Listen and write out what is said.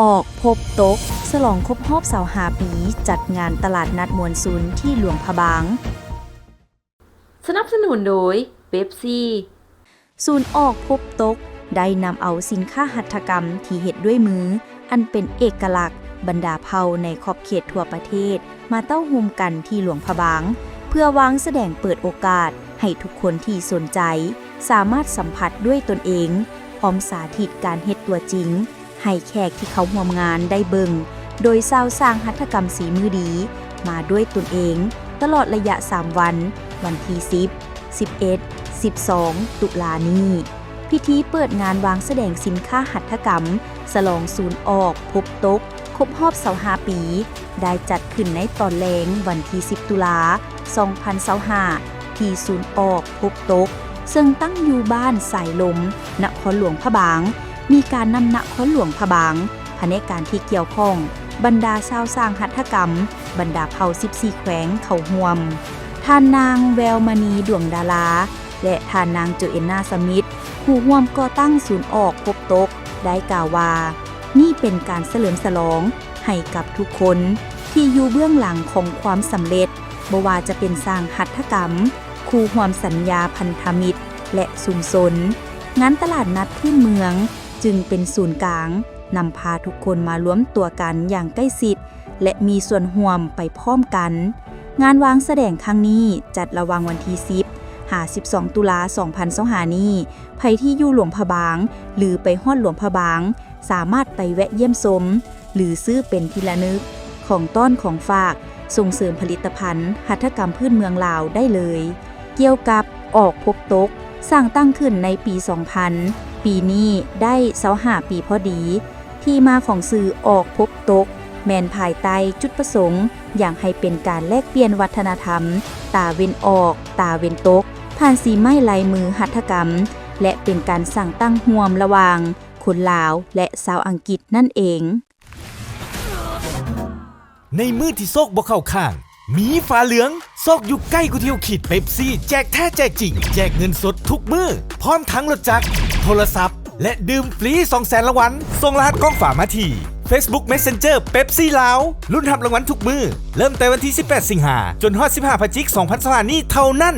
ออกพบตกฉลองครบรอบ25 ปีจัดงานตลาดนัดมวลซุนที่หลวงพระบางสนับสนุนโดยเป๊ปซี่ศูนย์ออกพบตกได้นำเอาสินค้าหัตถกรรมที่เฮ็ดด้วยมืออันเป็นเอกลักษณ์บรรดาเผ่าในขอบเขตทั่วประเทศมาเต้าโฮมกันที่หลวงพระบางเพื่อวางแสดงเปิดโอกาสให้ทุกคนที่สนใจสามารถสัมผัสด้วยตนเองพร้อมสาธิตการเฮ็ดตัวจริงให้แขกที่เขาร่วมงานได้เบิ่งโดยชาวสร้างหัตถกรรมสีมือดีมาด้วยตนเองตลอดระยะ3วันที่10 11 12 ตุลานี้พิธีเปิดงานวางแสดงสินค้าหัตถกรรมฉลองศูนย์ออกพบตกครบรอบ25 ปีได้จัดขึ้นในตอนแลงวันที่10 ตุลา 2025ที่ศูนย์ออกพบตกซึ่งตั้งอยู่บ้านสายลมนครหลวงพระบางมีการนำนครหลวงพระบางภายในการที่เกี่ยวข้องบรรดาชาวสร้างหัตถกรรมบรรดาเผ่า14แขวงเข้าร่วมท่านนางแววมณีดวงดาราและท่านนางโจเอนนาสมิธผู้ร่วมก่อตั้งศูนย์ออกพบตกได้กล่าวว่านี่เป็นการเฉลิมฉลองให้กับทุกคนที่อยู่เบื้องหลังของความสำเร็จบ่ว่าจะเป็นสร้างหัตถกรรมคู่ร่วมสัญญาพันธมิตรและชุมชนงานตลาดนัดพื้นเมืองจึงเป็นศูนย์กลางนำพาทุกคนมารวมตัวกันอย่างใกล้ชิดและมีส่วนร่วมไปพร้อมกันงานวางแสดงครั้งนี้จัดระหว่างวันที่10-12 ตุลา 2025นี้ไผที่อยู่หลวงพระบางหรือไปฮอดหลวงพระบางสามารถไปแวะเยี่ยมชมหรือซื้อเป็นที่ระลึกของต้อนของฝากส่งเสริมผลิตภัณฑ์หัตถกรรมพื้นเมืองลาวได้เลยเกี่ยวกับออกพบตกสร้างตั้งขึ้นในปี 2000 ปีนี้ได้25 ปีพอดีที่มาของสื่อออกพบตกแมนภายใต้จุดประสงค์อย่างให้เป็นการแลกเปลี่ยนวัฒนธรรมตาเว้นออกตาเว้นตกผ่านสีไม้ลายมือหัตถกรรมและเป็นการสั่งตั้งร่วมระหว่างคนลาวและชาวอังกฤษนั่นเองในมือที่โซกบ่เข้าข้างมีฝาเหลืองโซกอยู่ใกล้กูเที่ยวขีดเป๊ปซี่แจกแท้แจกจริงแจกเงินสดทุกมือพร้อมทั้งรถจักรโทรศัพท์และดื่มฟรี 200,000 รางวัลส่งรหัสกล้องฝามาที่ Facebook Messenger เป๊ปซี่ลาวรุ่นทำรางวัลทุกมือเริ่มแต่วันที่18 สิงหาคมจนฮอด15 พฤศจิกายน 2025นี้เท่านั้น